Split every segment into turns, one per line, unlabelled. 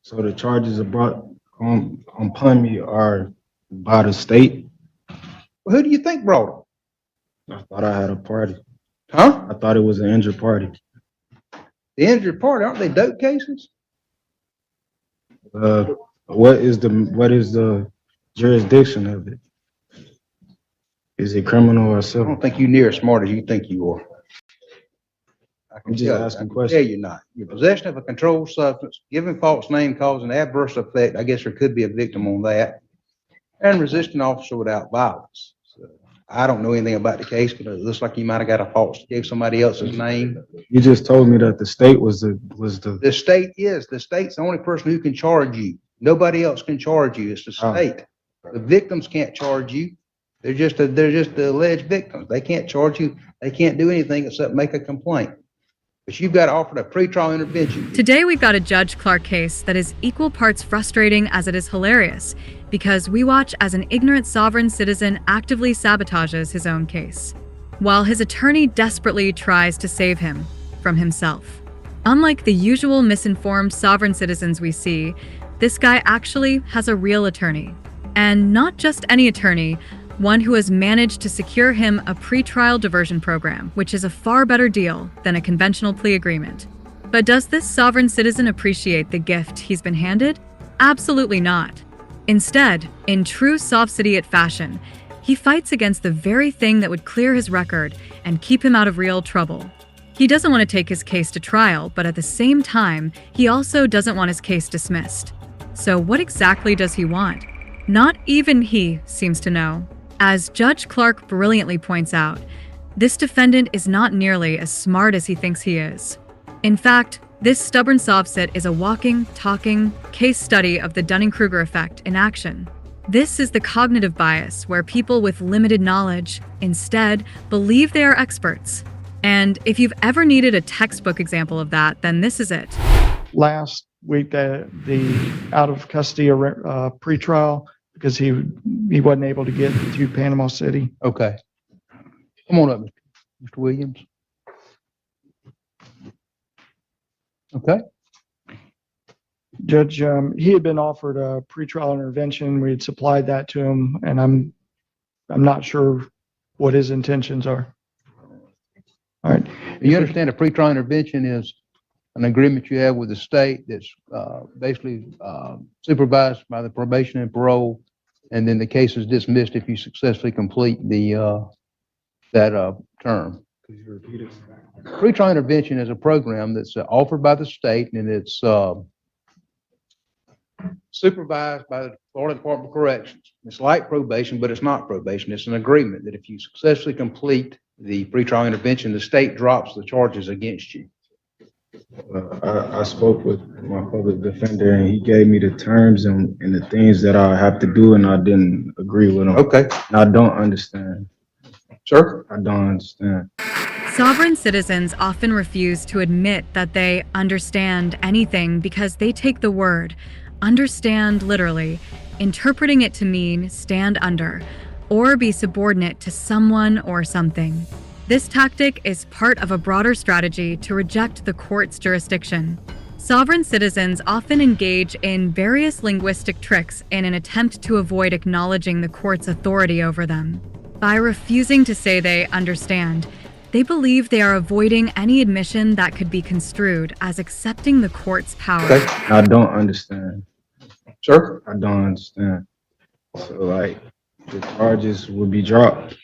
So the charges are brought upon me are by the state.
Well, who do you think brought them?
I thought I had a party.
Huh?
I thought it was an injured party.
The injured party, aren't they dope cases?
What is the jurisdiction of it? Is it criminal or
I
civil?
don't think you're near as smart as you think you are.
I'm just asking
Yeah,
questions.
you're not. Your possession of a controlled substance, giving false name, causing adverse effect. I guess there could be a victim on that. And resisting officer without violence. So, I don't know anything about the case, but it looks like you might have got a false, gave somebody else's name.
You just told me that the state was the.
The state's the only person who can charge you. Nobody else can charge you. It's the
Oh.
state. The victims can't charge you. They're just the alleged victims. They can't charge you. They can't do anything except make a complaint. But you've got offered a pretrial intervention.
Today we've got a Judge Clark case that is equal parts frustrating as it is hilarious, because we watch as an ignorant sovereign citizen actively sabotages his own case, while his attorney desperately tries to save him from himself. Unlike the usual misinformed sovereign citizens we see, this guy actually has a real attorney. And not just any attorney, one who has managed to secure him a pretrial diversion program, which is a far better deal than a conventional plea agreement. But does this sovereign citizen appreciate the gift he's been handed? Absolutely not. Instead, in true sovcidiot fashion, he fights against the very thing that would clear his record and keep him out of real trouble. He doesn't want to take his case to trial, but at the same time, he also doesn't want his case dismissed. So what exactly does he want? Not even he seems to know. As Judge Clark brilliantly points out, this defendant is not nearly as smart as he thinks he is. In fact, this stubborn sovcit is a walking, talking case study of the Dunning-Kruger effect in action. This is the cognitive bias where people with limited knowledge instead believe they are experts. And if you've ever needed a textbook example of that, then this is it.
Last week, the out of custody pretrial, because he wasn't able to get to Panama City.
Okay. Come on up, Mr. Williams. Okay.
Judge, he had been offered a pretrial intervention. We had supplied that to him, and I'm not sure what his intentions are. All right.
You understand a pretrial intervention is an agreement you have with the state that's basically supervised by the probation and parole, and then the case is dismissed if you successfully complete the that term.
Could you repeat it?
Pretrial intervention is a program that's offered by the state, and it's supervised by the Florida Department of Corrections. It's like probation, but it's not probation. It's an agreement that if you successfully complete the pretrial intervention, the state drops the charges against you.
I spoke with my public defender and he gave me the terms and the things that I have to do, and I didn't agree with him.
Okay,
And I don't understand.
sir.
I don't understand.
Sovereign citizens often refuse to admit that they understand anything because they take the word understand literally, interpreting it to mean stand under or be subordinate to someone or something. This tactic is part of a broader strategy to reject the court's jurisdiction. Sovereign citizens often engage in various linguistic tricks in an attempt to avoid acknowledging the court's authority over them. By refusing to say they understand, they believe they are avoiding any admission that could be construed as accepting the court's power.
Okay,
I don't understand.
sir.
I don't understand. So like the charges would be dropped.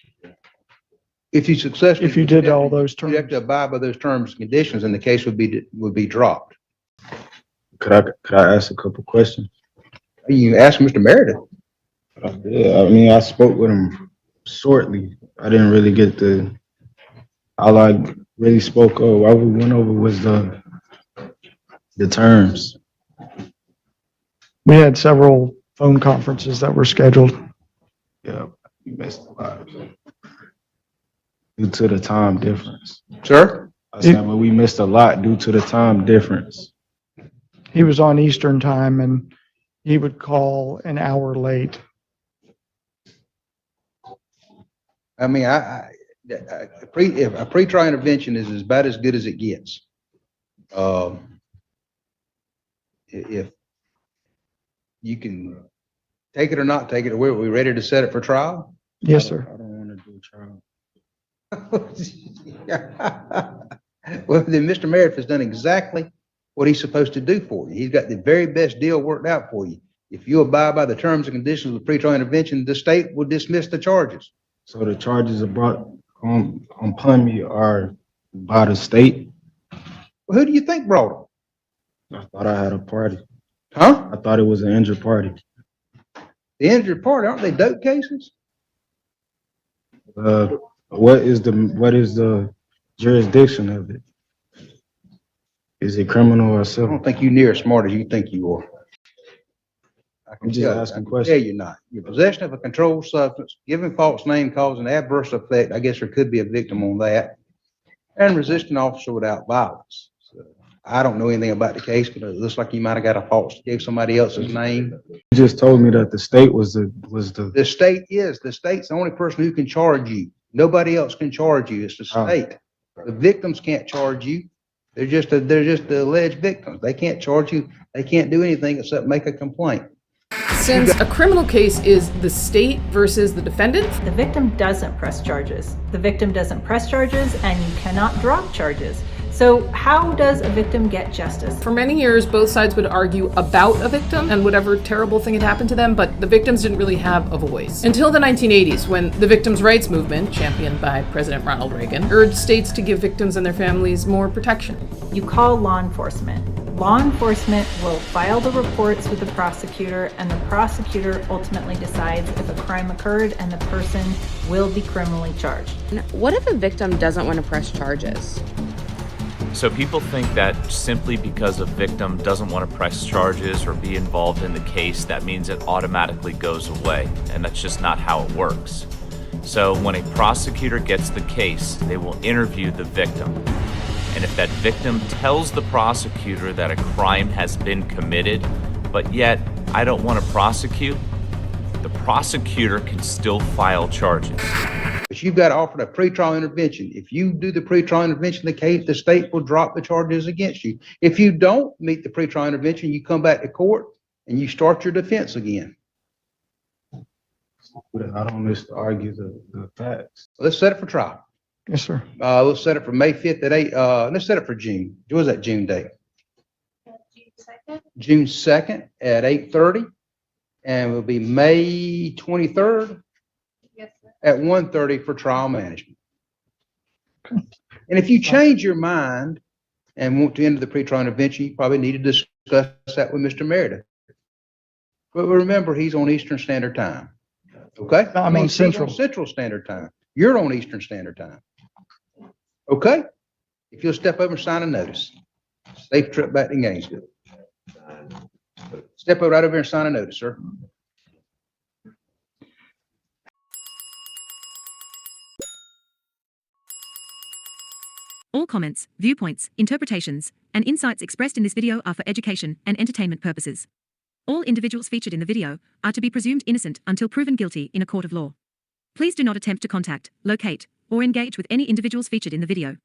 If you successfully,
If you did all those
you have
terms.
to abide by those terms and conditions, and the case would be dropped.
Could I ask a couple questions?
You ask Mr. Meredith.
Yeah, I mean, I spoke with him shortly. I didn't really get all I really spoke over, what we went over was the terms.
We had several phone conferences that were scheduled.
Yeah, we missed a lot due to the time difference.
Sir?
I said, but we missed a lot due to the time difference.
He was on Eastern time and he would call an hour late.
I mean, a pretrial intervention is about as good as it gets. If You can take it or not take it. Are we ready to set it for trial?
Yes, sir.
I don't want to do trial.
Well, then Mr. Meredith has done exactly what he's supposed to do for you. He's got the very best deal worked out for you. If you abide by the terms and conditions of the pretrial intervention, the state will dismiss the charges.
So the charges are brought upon me are by the state.
Well, who do you think brought them?
I thought I had a party.
Huh?
I thought it was an injured party.
The injured party, aren't they dope cases?
What is the jurisdiction of it? Is it criminal or
I
civil?
don't think you're near as smart as you think you are.
I'm just asking questions.
Yeah, you're not. Your possession of a controlled substance, giving false name, causing adverse effect. I guess there could be a victim on that. And resisting officer without violence. So, I don't know anything about the case, but it looks like you might have got a false, gave somebody else's name.
You just told me that the state was the.
The state's the only person who can charge you. Nobody else can charge you. It's the state. The victims can't charge you. They're just the alleged victims. They can't charge you. They can't do anything except make a complaint.
Since a criminal case is the state versus the defendant,
The victim doesn't press charges. The victim doesn't press charges, and you cannot drop charges. So how does a victim get justice?
for many years, both sides would argue about a victim and whatever terrible thing had happened to them, but the victims didn't really have a voice. Until the 1980s, when the victims' rights movement, championed by President Ronald Reagan, urged states to give victims and their families more protection.
You call law enforcement. Law enforcement will file the reports with the prosecutor, and the prosecutor ultimately decides if a crime occurred, and the person will be criminally charged.
What if a victim doesn't want to press charges?
So people think that simply because a victim doesn't want to press charges or be involved in the case, that means it automatically goes away, and that's just not how it works. So when a prosecutor gets the case, they will interview the victim. And if that victim tells the prosecutor that a crime has been committed, but yet I don't want to prosecute, the prosecutor can still file charges.
But you've got offered a pretrial intervention. If you do the pretrial intervention, the state will drop the charges against you. If you don't meet the pretrial intervention, you come back to court and you start your defense again.
I don't wish to argue the facts.
Let's set it for trial.
Yes, sir.
We'll set it for May 5th at 8. Let's set it for June. What was that June date? June 2nd at 8:30. And it will be May 23rd at 1:30 for trial management. And if you change your mind and want to enter the pretrial intervention, you probably need to discuss that with Mr. Meredith. But remember, he's on Eastern Standard Time. Okay?
No, I'm on
He's
Central.
Central Standard Time. You're on Eastern Standard Time. Okay? If you'll step over and sign a notice. Safe trip back to Gainesville. Step over right over here and sign a notice, sir.
All comments, viewpoints, interpretations, and insights expressed in this video are for education and entertainment purposes. All individuals featured in the video are to be presumed innocent until proven guilty in a court of law. Please do not attempt to contact, locate, or engage with any individuals featured in the video.